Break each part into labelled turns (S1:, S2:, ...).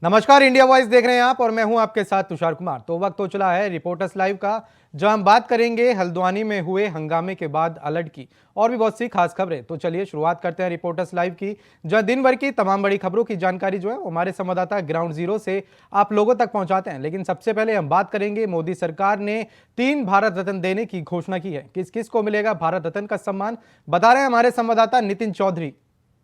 S1: नमस्कार, India voice देख रहे हैं आप और मैं हूं आपके साथ तुषार कुमार। तो वक्त हो चला है रिपोर्टर्स लाइव का, जहां हम बात करेंगे हल्द्वानी में हुए हंगामे के बाद अलर्ट की और भी बहुत सी खास खबरें। तो चलिए शुरुआत करते हैं रिपोर्टर्स लाइव की, जहां दिन भर की तमाम बड़ी खबरों की जानकारी जो है वो हमारे संवाददाता ग्राउंड जीरो से आप लोगों तक पहुंचाते हैं। लेकिन सबसे पहले हम बात करेंगे, मोदी सरकार ने 3 भारत रत्न देने की घोषणा की है। किस किस को मिलेगा भारत रत्न का सम्मान, बता रहे हैं हमारे संवाददाता नितिन चौधरी।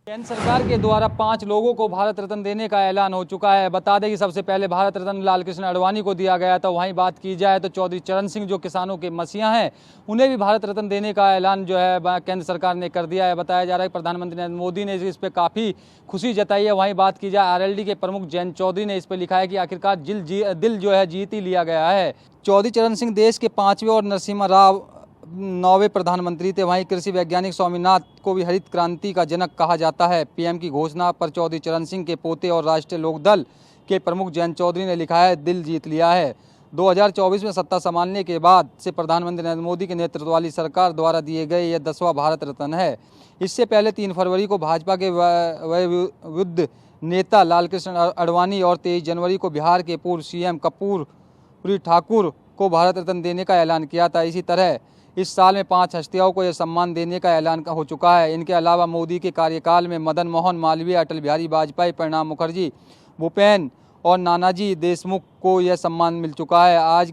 S2: केंद्र सरकार के द्वारा 5 लोगों को भारत रत्न देने का ऐलान हो चुका है। बता दें कि सबसे पहले भारत रत्न लाल कृष्ण आडवाणी को दिया गया था। वहीं बात की जाए तो चौधरी चरण सिंह जो किसानों के मसीहा हैं, उन्हें भी भारत रत्न देने का ऐलान जो है केंद्र सरकार ने कर दिया है। बताया जा रहा है कि प्रधानमंत्री नरेंद्र मोदी ने इस पर काफ़ी खुशी जताई है। वहीं बात की जाए आरएलडी के प्रमुख जयंत चौधरी ने इस पर लिखा है कि आखिरकार दिल जो है जीत ही लिया गया है। चौधरी चरण सिंह देश के 5वें और नरसिम्हा राव 9वें प्रधानमंत्री थे। वहीं कृषि वैज्ञानिक स्वामीनाथ को भी हरित क्रांति का जनक कहा जाता है। पीएम की घोषणा पर चौधरी चरण सिंह के पोते और राष्ट्रीय लोकदल के प्रमुख जयंत चौधरी ने लिखा है, दिल जीत लिया है। 2024 में सत्ता संभालने के बाद से प्रधानमंत्री नरेंद्र मोदी के नेतृत्व वाली सरकार द्वारा दिए गए यह 10वां भारत रत्न है। इससे पहले 3 फरवरी को भाजपा के वयोवृद्ध नेता लालकृष्ण आडवाणी और 23 जनवरी को बिहार के पूर्व सीएम कर्पूरी ठाकुर को भारत रत्न देने का ऐलान किया था। इसी तरह इस साल में 5 हस्तियों को यह सम्मान देने का ऐलान हो चुका है। इनके अलावा मोदी के कार्यकाल में मदन मोहन मालवीय, अटल बिहारी वाजपेयी, प्रणब मुखर्जी, भूपेन और नानाजी देशमुख को यह सम्मान मिल चुका है। आज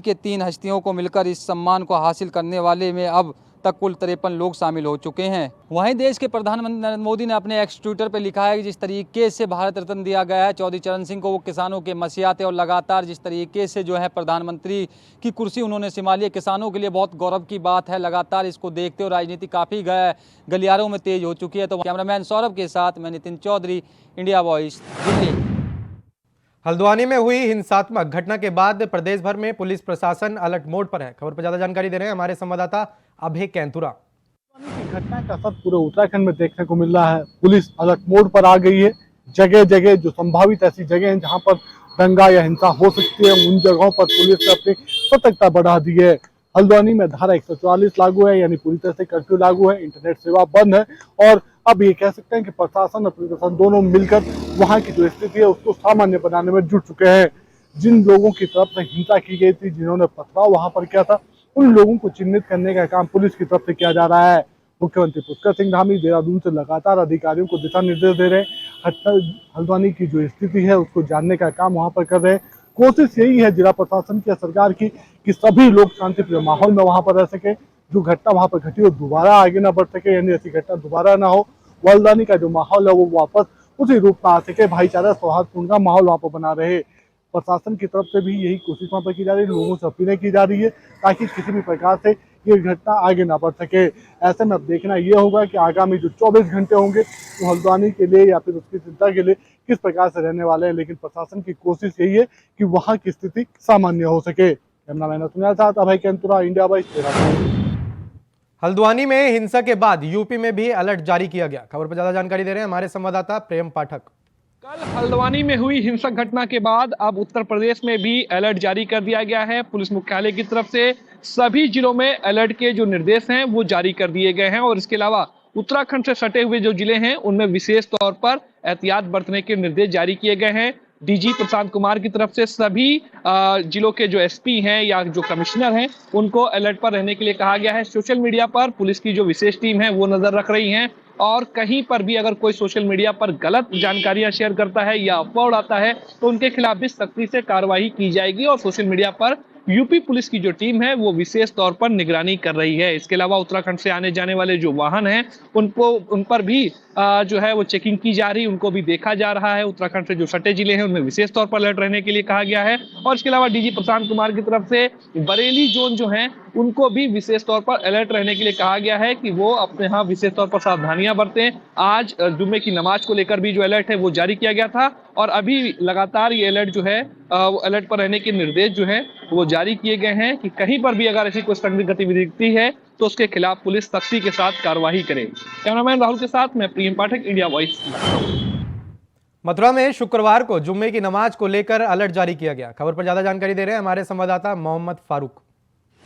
S2: के 3 हस्तियों को मिलकर इस सम्मान को हासिल करने वाले में अब तक कुल 53 लोग शामिल हो चुके हैं। वहीं देश के प्रधानमंत्री नरेंद्र मोदी ने अपने एक्स ट्विटर पर लिखा है कि जिस तरीके से भारत रत्न दिया गया है चौधरी चरण सिंह को, वो किसानों के मसीहा थे और लगातार जिस तरीके से जो है प्रधानमंत्री की कुर्सी उन्होंने संभाली है, किसानों के लिए बहुत गौरव की बात है। लगातार इसको देखते हुए राजनीति काफ़ी गलियारों में तेज हो चुकी है। तो कैमरामैन सौरभ के साथ मैं नितिन चौधरी, इंडिया वॉइस, दिल्ली।
S1: हल्द्वानी में हुई हिंसात्मक घटना के बाद प्रदेश भर में पुलिस प्रशासन अलर्ट मोड पर है। खबर पर ज्यादा जानकारी दे रहे हैं हमारे संवाददाता अभय कैंतुरा।
S3: घटना का असर पूरे उत्तराखंड में देखने को मिल रहा है। पुलिस अलर्ट मोड पर आ गई है। जगह जगह जो संभावित ऐसी जगह हैं जहां पर दंगा या हिंसा हो सकती है, उन जगहों पर पुलिस ने अपनी सतर्कता बढ़ा दी है। हल्द्वानी में धारा 144 लागू है, यानी पूरी तरह से कर्फ्यू लागू है, इंटरनेट सेवा बंद है और अब ये कह सकते हैं कि प्रशासन और प्रशासन दोनों मिलकर वहां की जो स्थिति है उसको सामान्य बनाने में जुट चुके हैं। जिन लोगों की तरफ से हिंसा की गई थी, जिन्होंने पथराव वहां पर किया था, उन लोगों को चिन्हित करने का काम पुलिस की तरफ से किया जा रहा है। मुख्यमंत्री पुष्कर सिंह धामी देहरादून से लगातार अधिकारियों को दिशा निर्देश दे रहे हैं। हल्द्वानी की जो स्थिति है उसको जानने का काम वहां पर कर रहे हैं। कोशिश यही है जिला प्रशासन की, सरकार की, कि सभी लोग शांतिप्रिय माहौल में वहां पर रह सके। जो घटना वहां पर घटी वो दोबारा आगे ना बढ़ सके, यानी ऐसी घटना दोबारा ना हो। हल्द्वानी का जो माहौल है वो वापस उसी रूप में आ सके, भाईचारा सौहार्दपूर्ण का माहौल वहां पर बना रहे। प्रशासन की तरफ से भी यही कोशिश वहां पर की जा रही है, लोगों से अपीलें की जा रही है ताकि किसी भी प्रकार से ये घटना आगे ना बढ़ सके। ऐसे में अब देखना ये होगा कि आगामी जो 24 घंटे होंगे तो हल्द्वानी के लिए या फिर उसकी जनता के लिए किस प्रकार से रहने वाले हैं। लेकिन प्रशासन की कोशिश यही है कि वहां की स्थिति सामान्य हो सके। कैमरामैन सुनील साथ अभय कैंतुरा, इंडिया वॉइस, देहरादून।
S1: हल्द्वानी में हिंसा के बाद यूपी में भी अलर्ट जारी किया गया। खबर पर ज्यादा जानकारी दे रहे हैं हमारे संवाददाता प्रेम पाठक।
S4: कल हल्द्वानी में हुई हिंसक घटना के बाद अब उत्तर प्रदेश में भी अलर्ट जारी कर दिया गया है। पुलिस मुख्यालय की तरफ से सभी जिलों में अलर्ट के जो निर्देश हैं वो जारी कर दिए गए हैं और इसके अलावा उत्तराखंड से सटे हुए जो जिले हैं उनमें विशेष तौर पर एहतियात बरतने के निर्देश जारी किए गए हैं। डीजी प्रशांत कुमार की तरफ से सभी जिलों के जो एसपी हैं या जो कमिश्नर हैं उनको अलर्ट पर रहने के लिए कहा गया है। सोशल मीडिया पर पुलिस की जो विशेष टीम है वो नजर रख रही है और कहीं पर भी अगर कोई सोशल मीडिया पर गलत जानकारियां शेयर करता है या अफवाह उड़ाता है तो उनके खिलाफ भी सख्ती से कार्रवाई की जाएगी और सोशल मीडिया पर यूपी पुलिस की जो टीम है वो विशेष तौर पर निगरानी कर रही है। इसके अलावा उत्तराखंड से आने जाने वाले जो वाहन हैं उन पर भी जो है वो चेकिंग की जा रही, उनको भी देखा जा रहा है। उत्तराखंड से जो सटे जिले हैं उनमें विशेष तौर पर अलर्ट रहने के लिए कहा गया है और इसके अलावा डीजी प्रशांत कुमार की तरफ से बरेली जोन जो है उनको भी विशेष तौर पर अलर्ट रहने के लिए कहा गया है कि वो अपने यहाँ विशेष तौर पर सावधानियां बरतें। आज जुम्मे की नमाज को लेकर भी जो अलर्ट है वो जारी किया गया था और अभी लगातार ये अलर्ट जो है वो अलर्ट पर रहने के निर्देश जो है वो जारी किए गए हैं कि कहीं पर भी अगर ऐसी कोई संदिग्ध गतिविधि दिखती है तो उसके खिलाफ पुलिस सख्ती के साथ कार्रवाई करे। कैमरामैन राहुल के साथ मैं प्रेम पाठक, इंडिया वॉइस।
S1: मथुरा में शुक्रवार को जुम्मे की नमाज को लेकर अलर्ट जारी किया गया। खबर पर ज्यादा जानकारी दे रहे हैं हमारे संवाददाता मोहम्मद फारूक।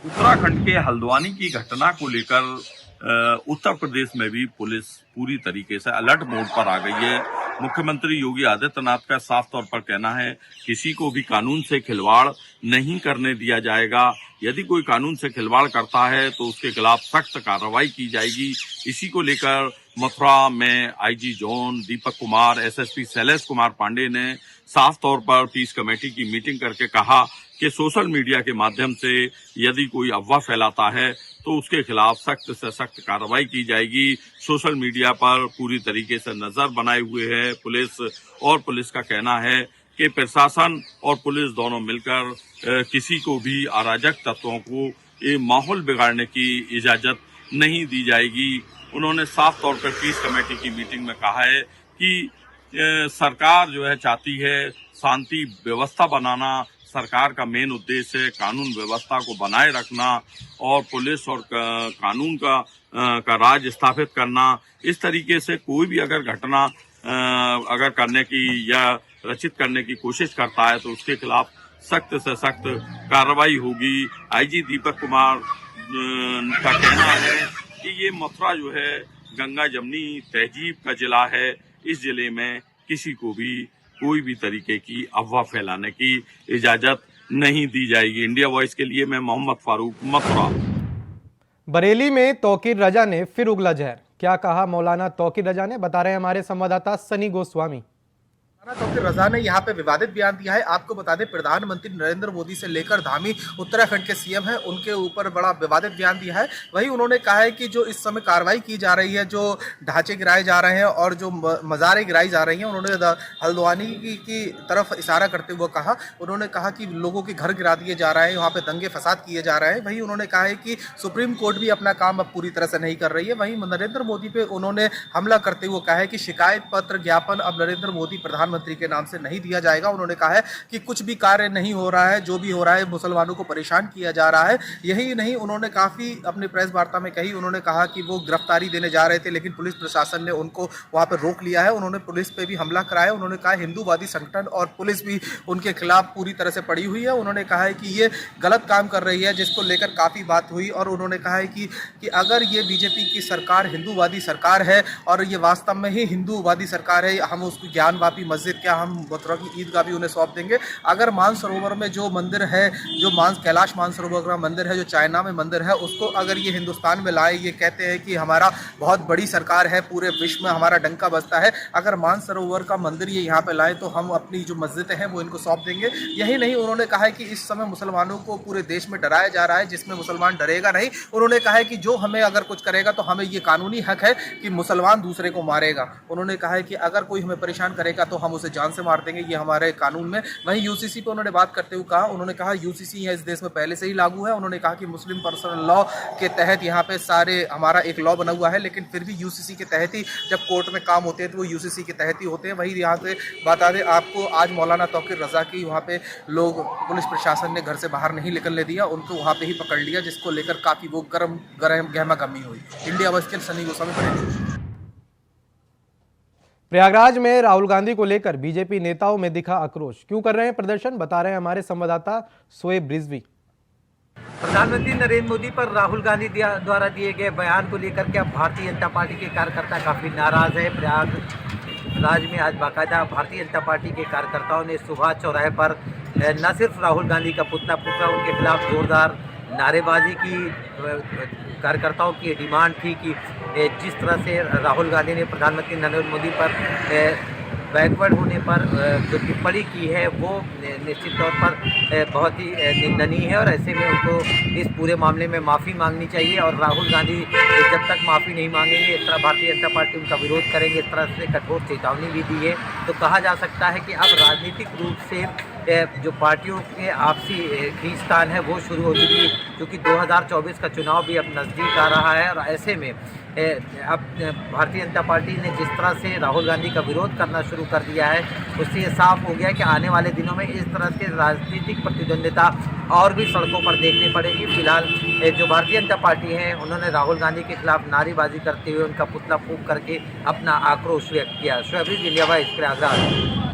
S5: उत्तराखंड के हल्द्वानी की घटना को लेकर उत्तर प्रदेश में भी पुलिस पूरी तरीके से अलर्ट मोड पर आ गई है। मुख्यमंत्री योगी आदित्यनाथ का साफ तौर पर कहना है किसी को भी कानून से खिलवाड़ नहीं करने दिया जाएगा। यदि कोई कानून से खिलवाड़ करता है तो उसके खिलाफ सख्त कार्रवाई की जाएगी। इसी को लेकर मथुरा में IG zone Deepak Kumar, SSP Shailesh Kumar Pandey ने साफ तौर पर पीस कमेटी की मीटिंग करके कहा कि सोशल मीडिया के माध्यम से यदि कोई अफवाह फैलाता है तो उसके खिलाफ सख्त से सख्त कार्रवाई की जाएगी। सोशल मीडिया पर पूरी तरीके से नजर बनाए हुए है पुलिस, और पुलिस का कहना है कि प्रशासन और पुलिस दोनों मिलकर किसी को भी अराजक तत्वों को ये माहौल बिगाड़ने की इजाजत नहीं दी जाएगी। उन्होंने साफ तौर पर पीस कमेटी की मीटिंग में कहा है कि सरकार जो है चाहती है शांति व्यवस्था बनाना, सरकार का मेन उद्देश्य है कानून व्यवस्था को बनाए रखना और पुलिस और कानून का राज स्थापित करना। इस तरीके से कोई भी अगर घटना अगर करने की या रचित करने की कोशिश करता है तो उसके खिलाफ सख्त से सख्त कार्रवाई होगी। आईजी दीपक कुमार का कहना है कि ये मथुरा जो है गंगा जमनी तहजीब का जिला है। इस जिले में किसी को भी कोई भी तरीके की अफवाह फैलाने की इजाजत नहीं दी जाएगी। इंडिया वॉइस के लिए मैं मोहम्मद फारूक, मथुरा।
S1: बरेली में तौकीर रजा ने फिर उगला जहर। क्या कहा मौलाना तौकीर रजा ने, बता रहे हैं हमारे संवाददाता सनी गोस्वामी।
S6: तौकीर रजा ने यहाँ पे विवादित बयान दिया है। आपको बता दें, प्रधानमंत्री नरेंद्र मोदी से लेकर धामी उत्तराखंड के सीएम हैं, उनके ऊपर बड़ा विवादित बयान दिया है। वहीं उन्होंने कहा है कि जो इस समय कार्रवाई की जा रही है, जो ढांचे गिराए जा रहे हैं और जो मज़ारें गिराई जा रही हैं, उन्होंने हल्द्वानी की तरफ इशारा करते हुए कहा, उन्होंने कहा कि लोगों के घर गिरा दिए जा रहे हैं, वहाँ पे दंगे फसाद किए जा रहे हैं। वहीं उन्होंने कहा है कि सुप्रीम कोर्ट भी अपना काम अब पूरी तरह से नहीं कर रही है। वहीं नरेंद्र मोदी पे उन्होंने हमला करते हुए कहा है कि शिकायत पत्र ज्ञापन अब नरेंद्र मोदी प्रधानमंत्री के नाम से नहीं दिया जाएगा। उन्होंने कहा है कि कुछ भी कार्य नहीं हो रहा है, जो भी हो रहा है मुसलमानों को परेशान किया जा रहा है। यही नहीं, उन्होंने काफ़ी अपनी प्रेस वार्ता में कही, उन्होंने कहा कि वो गिरफ्तारी देने जा रहे थे लेकिन पुलिस प्रशासन ने उनको वहाँ पर रोक लिया है। उन्होंने पुलिस पे भी हमला कराया। उन्होंने कहा हिंदूवादी संगठन और पुलिस भी उनके खिलाफ पूरी तरह से पड़ी हुई है। उन्होंने कहा है कि ये गलत काम कर रही है, जिसको लेकर काफ़ी बात हुई। और उन्होंने कहा है कि अगर ये बीजेपी की सरकार हिंदूवादी सरकार है और ये वास्तव में ही हिंदूवादी सरकार है, हम उसकी ज्ञानवापी मस्जिद क्या हम मथुरा की ईदगाह भी उन्हें सौंप देंगे। अगर मानसरोवर में जो मंदिर है, जो कैलाश मानसरोवर का मंदिर है, जो चाइना में मंदिर है, उसको अगर ये हिंदुस्तान में लाए, ये कहते हैं कि हमारा बहुत बड़ी सरकार है, पूरे विश्व में हमारा डंका बजता है, अगर मानसरोवर का मंदिर ये यहाँ पे लाए तो हम अपनी जो मस्जिदें हैं वो इनको सौंप देंगे। यही नहीं, उन्होंने कहा है कि इस समय मुसलमानों को पूरे देश में डराया जा रहा है, जिसमें मुसलमान डरेगा नहीं। उन्होंने कहा है कि जो हमें अगर कुछ करेगा तो हमें ये कानूनी हक है कि मुसलमान दूसरे को मारेगा। उन्होंने कहा है कि अगर कोई हमें परेशान करेगा तो हम उसे जान से मार देंगे, ये हमारे कानून में। वहीं यूसीसी पे उन्होंने बात करते हुए कहा, उन्होंने कहा यूसीसी है इस देश में पहले से ही लागू है। उन्होंने कहा कि मुस्लिम पर्सनल लॉ के तहत यहाँ पे सारे हमारा एक लॉ बना हुआ है, लेकिन फिर भी यूसीसी के तहत ही जब कोर्ट में काम होते हैं तो वो यूसीसी के तहत ही होते हैं। वहीं यहाँ से बता दें आपको, आज मौलाना तौकीर रजा की वहाँ पे लोग, पुलिस प्रशासन ने घर से बाहर नहीं निकलने दिया, उनको वहाँ पे ही पकड़ लिया, जिसको लेकर काफ़ी वो गहमा गहमी हुई। इंडिया वॉइस के सनी गोस्वामी।
S1: प्रयागराज में राहुल गांधी को लेकर बीजेपी नेताओं में दिखा आक्रोश। क्यों कर रहे हैं प्रदर्शन, बता रहे हैं हमारे संवाददाता शोएब रिजवी।
S7: प्रधानमंत्री नरेंद्र मोदी पर राहुल गांधी द्वारा दिए गए बयान को लेकर के अब भारतीय जनता पार्टी के कार्यकर्ता काफ़ी नाराज है। प्रयागराज में आज बाकायदा भारतीय जनता पार्टी के कार्यकर्ताओं ने सुभाष चौराहे पर न सिर्फ राहुल गांधी का पुतला फूंका, उनके खिलाफ जोरदार नारेबाजी की। कार्यकर्ताओं की डिमांड थी कि जिस तरह से राहुल गांधी ने प्रधानमंत्री नरेंद्र मोदी पर बैकवर्ड होने पर जो टिप्पणी की है वो निश्चित तौर पर बहुत ही निंदनीय है और ऐसे में उनको इस पूरे मामले में माफ़ी मांगनी चाहिए। और राहुल गांधी जब तक माफ़ी नहीं मांगेंगे, इस तरह भारतीय जनता पार्टी उनका विरोध करेंगे, इस तरह से कठोर चेतावनी भी दी है। तो कहा जा सकता है कि अब राजनीतिक रूप से जो पार्टियों के आपसी खींचतान है वो शुरू हो चुकी है, क्योंकि 2024 का चुनाव भी अब नज़दीक आ रहा है। और ऐसे में अब भारतीय जनता पार्टी ने जिस तरह से राहुल गांधी का विरोध करना शुरू कर दिया है, उससे ये साफ हो गया कि आने वाले दिनों में इस तरह से राजनीतिक प्रतिद्वंदिता और भी सड़कों पर देखनी पड़ेगी। फिलहाल जो भारतीय जनता पार्टी है, उन्होंने राहुल गांधी के खिलाफ नारेबाजी करते हुए उनका पुतला फूंक करके अपना आक्रोश व्यक्त किया। Shoaib India voice Prayagraj.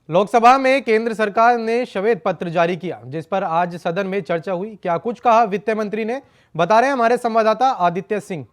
S1: लोकसभा में केंद्र सरकार ने श्वेत पत्र जारी किया, जिस पर आज सदन में चर्चा हुई। क्या कुछ कहा वित्त मंत्री ने, बता रहे हैं हमारे संवाददाता आदित्य सिंह।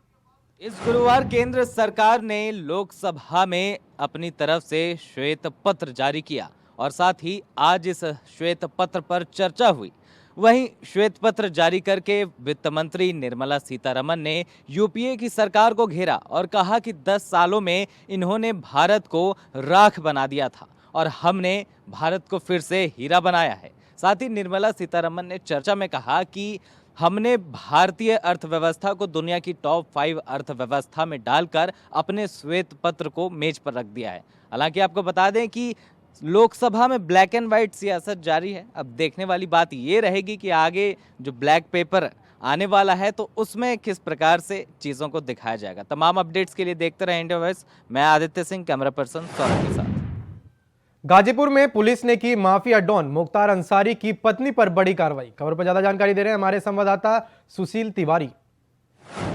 S8: इस गुरुवार केंद्र सरकार ने लोकसभा में अपनी तरफ से श्वेत पत्र जारी किया और साथ ही आज इस श्वेत पत्र पर चर्चा हुई। वहीं श्वेत पत्र जारी करके वित्त मंत्री निर्मला सीतारमण ने यूपीए की सरकार को घेरा और कहा कि 10 सालों में इन्होंने भारत को राख बना दिया था और हमने भारत को फिर से हीरा बनाया है। साथ ही निर्मला सीतारमण ने चर्चा में कहा कि हमने भारतीय अर्थव्यवस्था को दुनिया की टॉप 5 अर्थव्यवस्था में डालकर अपने श्वेत पत्र को मेज पर रख दिया है। हालांकि आपको बता दें कि लोकसभा में ब्लैक एंड व्हाइट सियासत जारी है। अब देखने वाली बात ये रहेगी कि आगे जो ब्लैक पेपर आने वाला है तो उसमें किस प्रकार से चीज़ों को दिखाया जाएगा। तमाम अपडेट्स के लिए देखते रहें इंडिया वॉइस। मैं आदित्य सिंह, कैमरा पर्सन सौरभ के साथ।
S1: गाजीपुर में पुलिस ने की माफिया डॉन मुख्तार अंसारी की पत्नी पर बड़ी कार्रवाई। खबर पर ज्यादा जानकारी दे रहे हैं हमारे संवाददाता सुशील तिवारी।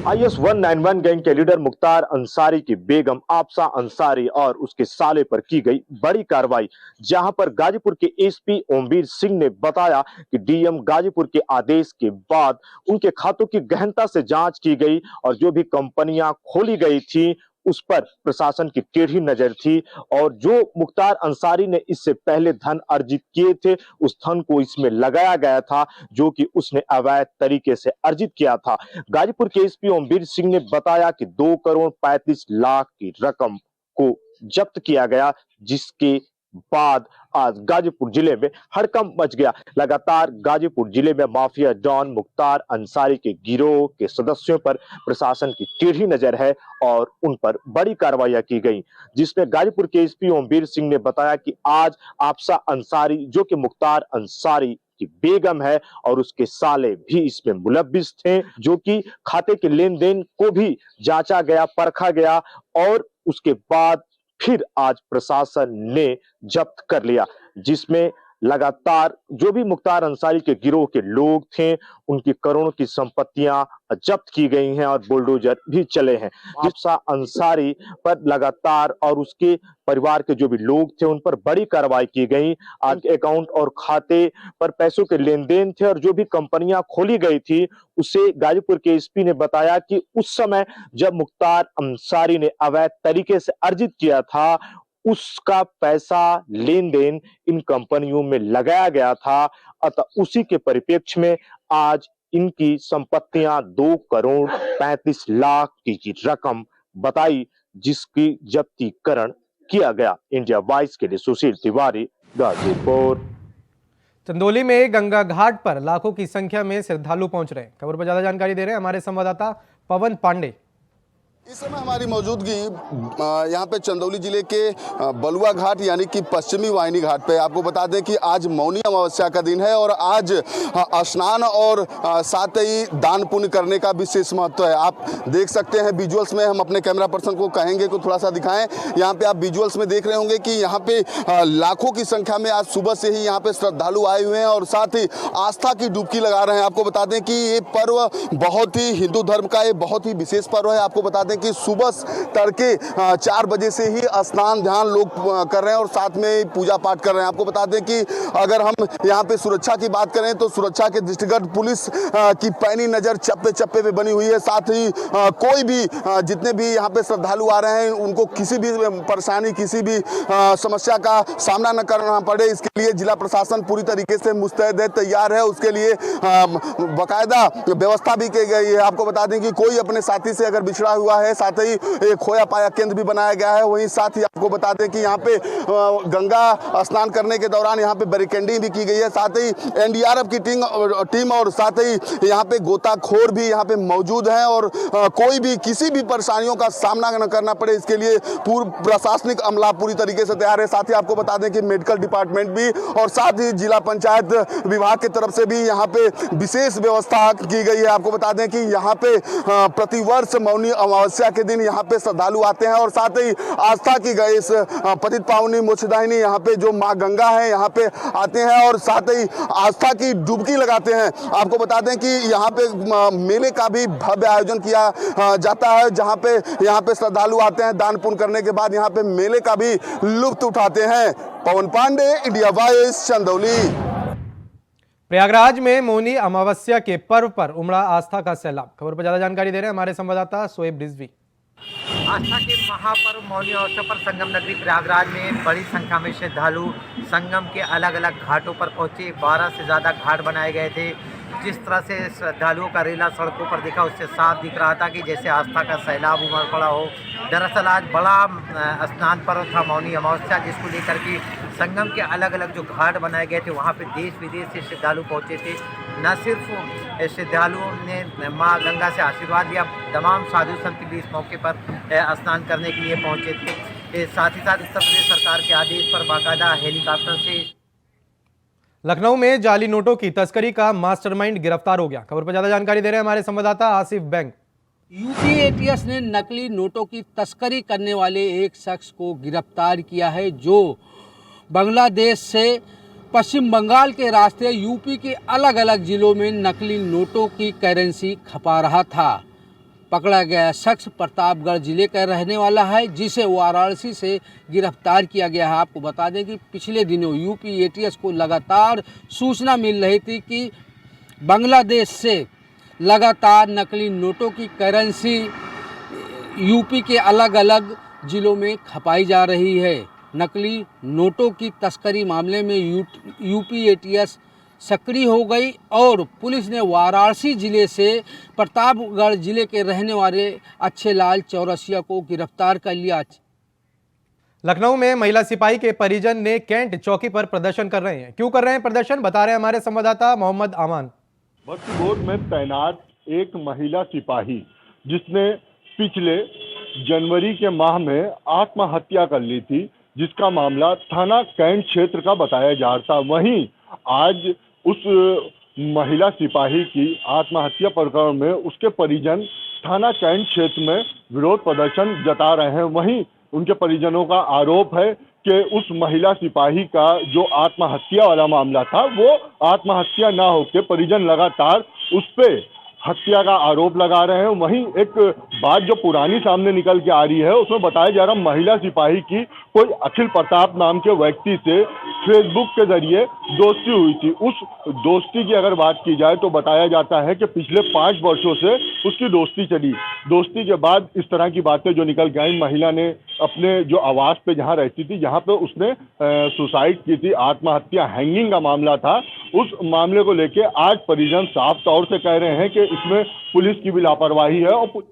S9: IS 191 गैंग के लीडर मुख्तार अंसारी की बेगम आफसा अंसारी और उसके साले पर की गई बड़ी कार्रवाई, जहां पर गाजीपुर के एसपी ओमवीर सिंह ने बताया कि डीएम गाजीपुर के आदेश के बाद उनके खातों की गहनता से जांच की गई और जो भी कंपनियां खोली गई थी उस पर प्रशासन की टेढ़ी नजर थी और जो मुख्तार अंसारी ने इससे पहले धन अर्जित किए थे उस धन को इसमें लगाया गया था जो कि उसने अवैध तरीके से अर्जित किया था। गाजीपुर के एसपी ओमवीर सिंह ने बताया कि 2 करोड़ 35 लाख की रकम को जब्त किया गया, जिसके बाद आज गाजीपुर जिले में हड़कंप मच गया। लगातार गाजीपुर जिले में माफिया डॉन मुख्तार अंसारी के गिरोह के सदस्यों पर प्रशासन की टेढ़ी नजर है और उन पर बड़ी कार्रवाइयां की गई, जिसमें गाजीपुर के एसपी ओमवीर सिंह ने बताया कि आज आफसा अंसारी जो कि मुख्तार अंसारी की बेगम है और उसके साले भी इसमें मुलव्विस थे, जो कि खाते के लेन देन को भी जांचा गया, परखा गया और उसके बाद फिर आज प्रशासन ने जब्त कर लिया, जिसमें लगातार जो भी मुख्तार अंसारी के गिरोह के लोग थे उनकी करोड़ों की संपत्तियां जब्त की गई हैं और बुलडोजर भी चले हैं। आफसा अंसारी पर लगातार और उसके परिवार के जो भी लोग थे उन पर बड़ी कार्रवाई की गई। आज अकाउंट और खाते पर पैसों के लेन देन थे और जो भी कंपनियां खोली गई थी उसे गाजीपुर के एसपी ने बताया कि उस समय जब मुख्तार अंसारी ने अवैध तरीके से अर्जित किया था उसका पैसा लेन देन इन कंपनियों में लगाया गया था। अतः उसी के परिप्रेक्ष्य में आज इनकी संपत्तियां 2 करोड़ 35 लाख की रकम बताई, जिसकी जब्तीकरण किया गया। इंडिया वॉइस के लिए सुशील तिवारी, गाजीपुर।
S1: चंदौली में गंगा घाट पर लाखों की संख्या में श्रद्धालु पहुंच रहे हैं। खबर पर ज्यादा जानकारी दे रहे हैं हमारे संवाददाता पवन पांडे।
S10: इस समय हमारी मौजूदगी यहाँ पे चंदौली जिले के बलुआ घाट यानी कि पश्चिमी वाहिनी घाट पे। आपको बता दें कि आज मौनी अमावस्या का दिन है और आज स्नान और साथ ही दान पुण्य करने का विशेष महत्व है। आप देख सकते हैं विजुअल्स में, हम अपने कैमरा पर्सन को कहेंगे कि थोड़ा सा दिखाएं। यहाँ पे आप विजुअल्स में देख रहे होंगे कि यहाँ पे लाखों की संख्या में आज सुबह से ही यहाँ पे श्रद्धालु आए हुए हैं और साथ ही आस्था की डुबकी लगा रहे हैं। आपको बता दें कि ये पर्व बहुत ही हिंदू धर्म का ये बहुत ही विशेष पर्व है। आपको बता दें कि सुबह तड़के 4 बजे से ही स्नान ध्यान लोग कर रहे हैं और साथ में पूजा पाठ कर रहे हैं। आपको बता दें कि अगर हम यहाँ पे सुरक्षा की बात करें तो सुरक्षा के दृष्टिगत पुलिस की पैनी नजर चप्पे चप्पे पे बनी हुई है। साथ ही कोई भी जितने भी यहाँ पे श्रद्धालु आ रहे हैं उनको किसी भी परेशानी किसी भी समस्या का सामना न करना पड़े, इसके लिए जिला प्रशासन पूरी तरीके से मुस्तैद है, तैयार है। उसके लिए बाकायदा व्यवस्था भी की गई है। आपको बता दें कि कोई अपने साथी से अगर बिछड़ा हुआ है, साथ ही एक खोया पाया केंद्र भी बनाया गया है। वहीं साथ ही आपको बता दें कि यहाँ पे गंगा स्नान करने के दौरान यहाँ पे बैरिकेडिंग भी की गई है। साथ ही एनडीआरएफ की टीम और साथ ही यहाँ पे गोताखोर भी यहाँ पे मौजूद हैं और कोई भी किसी भी परेशानियों का सामना न करना पड़े, इसके लिए पूर्व प्रशासनिक अमला पूरी तरीके से तैयार है। साथ ही आपको बता दें कि मेडिकल डिपार्टमेंट भी और साथ ही जिला पंचायत विभाग की तरफ से भी यहाँ पे विशेष व्यवस्था की गई है। आपको बता दें कि यहाँ पे प्रतिवर्ष मौनी अमावस्या के दिन यहाँ पे श्रद्धालु आते हैं और साथ ही आस्था की गई इस पतित पावनी मोक्षदायिनी यहाँ पे जो माँ गंगा है यहाँ पे आते हैं और साथ ही आस्था की डुबकी लगाते हैं। आपको बता दें कि यहाँ पे मेले का भी भव्य आयोजन किया जाता है, जहाँ पे यहाँ पे श्रद्धालु आते हैं, दान पुण्य करने के बाद यहाँ पे मेले का भी लुत्फ उठाते हैं। पवन पांडे, इंडिया वॉइस, चंदौली।
S1: प्रयागराज में मौनी अमावस्या के पर्व पर उमड़ा आस्था का सैलाब। खबर पर ज्यादा जानकारी दे रहे हैं हमारे संवाददाता शोएब रिजवी।
S7: आस्था के महापर्व मौनी अवसर पर संगम नगरी प्रयागराज में बड़ी संख्या में श्रद्धालु संगम के अलग अलग घाटों पर पहुंचे। 12 से ज़्यादा घाट बनाए गए थे। जिस तरह से श्रद्धालुओं का रेला सड़कों पर दिखा, उससे साफ दिख रहा था कि जैसे आस्था का सैलाब उमड़ पड़ा हो। दरअसल आज बड़ा स्नान पर्व था मौनी अमावस्या, जिसको लेकर के संगम के अलग अलग जो घाट बनाए गए थे वहाँ पे देश विदेश से श्रद्धालु पहुँचे थे। न सिर्फ श्रद्धालुओं ने माँ गंगा से आशीर्वाद लिया, तमाम साधु संत भी इस मौके पर स्नान करने के लिए पहुँचे थे। साथ ही साथ उत्तर प्रदेश सरकार के आदेश पर बाकायदा हेलीकॉप्टर से
S1: लखनऊ में जाली नोटों की तस्करी का मास्टरमाइंड गिरफ्तार हो गया। खबर पर ज्यादा जानकारी दे रहे हैं हमारे संवाददाता आसिफ बैंक।
S11: यूपी एटीएस ने नकली नोटों की तस्करी करने वाले एक शख्स को गिरफ्तार किया है, जो बांग्लादेश से पश्चिम बंगाल के रास्ते यूपी के अलग अलग जिलों में नकली नोटों की करेंसी खपा रहा था। पकड़ा गया शख्स प्रतापगढ़ जिले का रहने वाला है, जिसे वाराणसी से गिरफ्तार किया गया है। आपको बता दें कि पिछले दिनों यूपी एटीएस को लगातार सूचना मिल रही थी कि बांग्लादेश से लगातार नकली नोटों की करेंसी यूपी के अलग अलग जिलों में खपाई जा रही है। नकली नोटों की तस्करी मामले में यूपी एटीएस सक्रिय हो गई और पुलिस ने वाराणसी जिले से प्रतापगढ़ जिले के रहने वाले अच्छे लाल चौरसिया को गिरफ्तार कर लिया।
S1: लखनऊ में महिला सिपाही के परिजन ने कैंट चौकी पर प्रदर्शन कर रहे हैं। क्यों कर रहे हैं प्रदर्शन, बता रहे हैं हमारे संवाददाता मोहम्मद आमान।
S12: बख्तियारपुर में तैनात एक महिला सिपाही जिसने पिछले जनवरी के माह में आत्महत्या कर ली थी, जिसका मामला थाना कैंट क्षेत्र का बताया जा रहा था। वहीं आज उस महिला सिपाही की आत्महत्या प्रकरण में उसके परिजन थाना कैंट क्षेत्र में विरोध प्रदर्शन जता रहे हैं। वहीं उनके परिजनों का आरोप है कि उस महिला सिपाही का जो आत्महत्या वाला मामला था, वो आत्महत्या ना होकर परिजन लगातार उस पे हत्या का आरोप लगा रहे हैं। वहीं एक बात जो पुरानी सामने निकल के आ रही है, उसमें बताया जा रहा महिला सिपाही की कोई अखिल प्रताप नाम के व्यक्ति से फेसबुक के जरिए दोस्ती हुई थी। उस दोस्ती की अगर बात की जाए तो बताया जाता है कि पिछले 5 वर्षों से उसकी दोस्ती चली। दोस्ती के बाद इस तरह की बातें जो निकल गई, महिला ने अपने जो आवास पे जहाँ रहती थी, जहाँ पे उसने सुसाइड की थी, आत्महत्या हैंगिंग का मामला था, उस मामले को लेके आज परिजन साफ तौर से कह रहे हैं कि इसमें पुलिस की भी लापरवाही है। और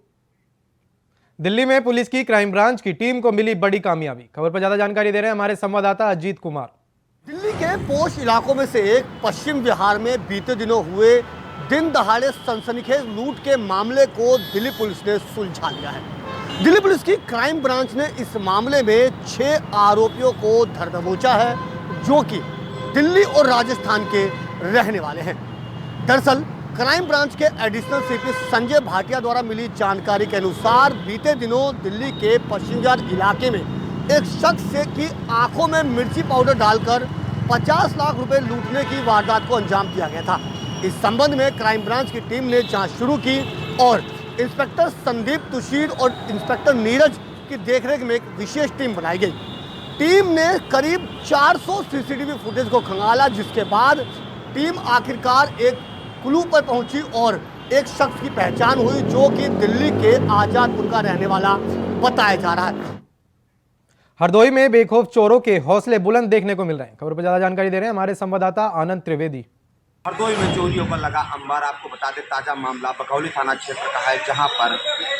S1: दिल्ली में पुलिस की क्राइम ब्रांच की टीम को मिली बड़ी कामयाबी। खबर पर ज्यादा जानकारी दे रहे हैं हमारे संवाददाता अजीत कुमार।
S13: दिल्ली के पोश इलाकों में से एक पश्चिम बिहार में बीते दिनों हुए दिन दहाड़े सनसनीखेज लूट के मामले को दिल्ली पुलिस ने सुलझा लिया है। दिल्ली पुलिस की क्राइम ब्रांच ने इस मामले में 6 आरोपियों को धर दबोचा है, जो कि दिल्ली और राजस्थान के रहने वाले हैं। दरअसल क्राइम ब्रांच के एडिशनल सीपी संजय भाटिया द्वारा मिली जानकारी के अनुसार बीते दिनों दिल्ली के पश्चिम बिहार इलाके में एक शख्स की आंखों में मिर्ची पाउडर डालकर 50 लाख रुपए लूटने की वारदात को अंजाम दिया गया था। इस संबंध में क्राइम ब्रांच की टीम ने जांच शुरू की और इंस्पेक्टर संदीप तुशीर और इंस्पेक्टर नीरज की देखरेख में एक विशेष टीम बनाई गई। टीम ने करीब 400 सीसीटीवी फुटेज को खंगाला, जिसके बाद टीम आखिरकार एक क्लू पर पहुंची और एक शख्स की पहचान हुई, जो कि दिल्ली के आजादपुर का रहने वाला बताया जा रहा है।
S1: हरदोई में बेखौफ चोरों के हौसले बुलंद देखने को मिल रहे हैं। खबर पर ज्यादा जानकारी दे रहे हैं हमारे संवाददाता आनंद त्रिवेदी।
S14: हरदोई में चोरियों पर लगा अंबार। आपको बता दें, ताजा मामला बकौली थाना क्षेत्र का है, जहां पर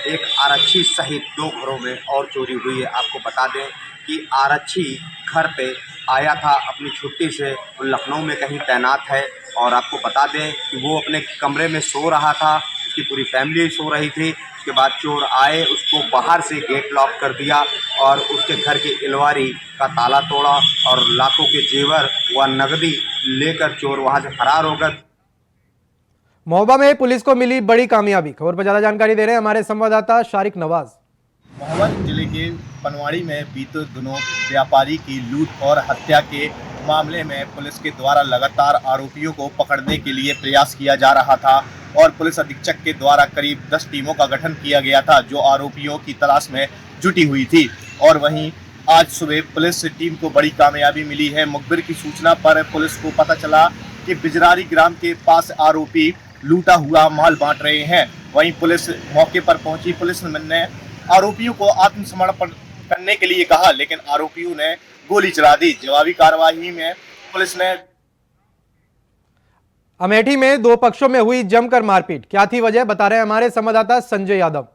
S14: एक आरक्षी सहित 2 घरों में और चोरी हुई है। आपको बता दें कि आरक्षी घर पे आया था अपनी छुट्टी से, लखनऊ में कहीं तैनात है, और आपको बता दें कि वो अपने कमरे में सो रहा था, उसकी पूरी फैमिली सो रही थी। उसके बाद चोर आए, उसको बाहर से गेट लॉक कर दिया और उसके घर की अलमारी का ताला तोड़ा और लाखों के जेवर व नकदी लेकर चोर वहां से फरार हो गए।
S1: महोबा में पुलिस को मिली बड़ी कामयाबी। खबर पर ज्यादा जानकारी दे रहे हैं हमारे संवाददाता शारिक नवाज।
S15: महोबा जिले के पनवाड़ी में बीते दिनों व्यापारी की लूट और हत्या के मामले में पुलिस के द्वारा लगातार आरोपियों को पकड़ने के लिए प्रयास किया जा रहा था और पुलिस अधीक्षक के द्वारा करीब 10 टीमों का गठन किया गया था, जो आरोपियों की तलाश में जुटी हुई थी। और वहीं आज सुबह पुलिस टीम को बड़ी कामयाबी मिली है। मुखबिर की सूचना पर पुलिस को पता चला कि बिजरारी ग्राम के पास आरोपी लूटा हुआ माल बांट रहे हैं। वहीं पुलिस मौके पर पहुंची। पुलिस ने आरोपियों को आत्मसमर्पण करने के लिए कहा, लेकिन आरोपियों ने गोली चला दी। जवाबी कार्रवाई में पुलिस ने
S1: अमेठी में दो पक्षों में हुई जमकर मारपीट, क्या थी वजह, बता रहे हैं हमारे संवाददाता संजय यादव।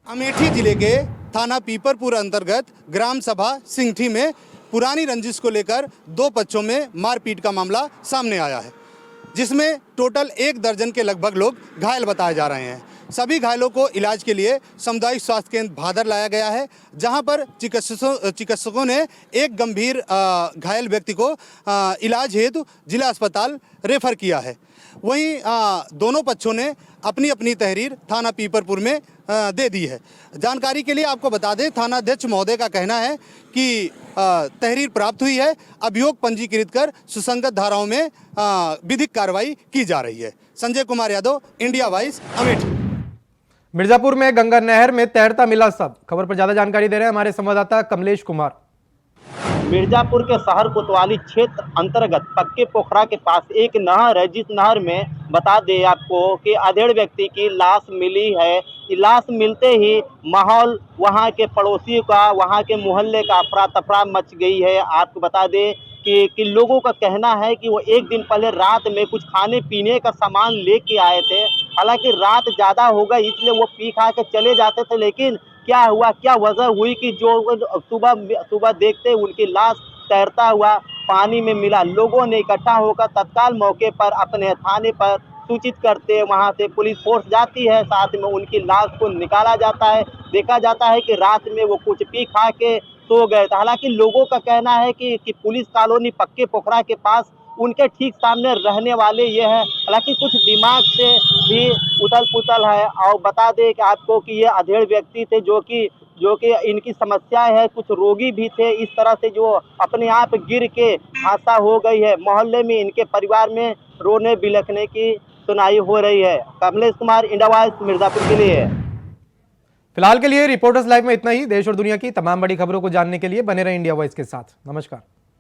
S16: अमेठी जिले के थाना पीपरपुर अंतर्गत ग्राम सभा सिंगठी में पुरानी रंजिश को लेकर दो पक्षों में मारपीट का मामला सामने आया है, जिसमें टोटल 1 दर्जन के लगभग लोग घायल बताए जा रहे हैं। सभी घायलों को इलाज के लिए सामुदायिक स्वास्थ्य केंद्र भादर लाया गया है, जहां पर चिकित्सकों ने एक गंभीर घायल व्यक्ति को इलाज हेतु जिला अस्पताल रेफर किया है। वहीं दोनों पक्षों ने अपनी अपनी तहरीर थाना पीपरपुर में दे दी है। जानकारी के लिए आपको बता दें, थाना अध्यक्ष महोदय का कहना है कि तहरीर प्राप्त हुई है, अभियोग पंजीकृत कर सुसंगत धाराओं में विधिक कार्रवाई की जा रही है। Sanjay Kumar Yadav, India voice, Amethi.
S1: मिर्जापुर में गंगा नहर में तैरता मिला शव, खबर पर ज्यादा जानकारी दे रहे हैं हमारे संवाददाता कमलेश कुमार।
S17: मिर्जापुर के शहर कोतवाली क्षेत्र अंतर्गत पक्के पोखरा के पास एक नहर है, जिस नहर में बता दें आपको कि अधेड़ व्यक्ति की लाश मिली है। लाश मिलते ही माहौल वहां के पड़ोसियों का, वहां के मोहल्ले का अफरा तफरा मच गई है। आपको बता दें कि लोगों का कहना है कि वो एक दिन पहले रात में कुछ खाने पीने का सामान लेके आए थे। हालांकि रात ज़्यादा हो गई इसलिए वो पी खा के चले जाते थे, लेकिन क्या हुआ, क्या वजह हुई कि जो सुबह देखते उनकी लाश तैरता हुआ पानी में मिला। लोगों ने इकट्ठा होकर तत्काल मौके पर अपने थाने पर सूचित करते, वहां से पुलिस फोर्स जाती है, साथ में उनकी लाश को निकाला जाता है। देखा जाता है कि रात में वो कुछ पी खा के सो गए थे। हालांकि लोगों का कहना है कि पुलिस कॉलोनी पक्के पोखरा के पास उनके ठीक सामने रहने वाले ये है। हालांकि कुछ दिमाग से भी उथल पुथल है। और बता दें कि आपको कि ये अधेड़ व्यक्ति थे जो कि इनकी समस्याएं है, कुछ रोगी भी थे। इस तरह से जो अपने आप गिर के हादसा हो गई है। मोहल्ले में इनके परिवार में रोने बिलखने की सुनाई हो रही है। कमलेश कुमार, इंडिया वॉइस, मिर्जापुर के लिए।
S1: फिलहाल के लिए रिपोर्टर्स लाइव में इतना ही। देश और दुनिया की तमाम बड़ी खबरों को जानने के लिए बने रहे इंडिया वॉइस के साथ। नमस्कार।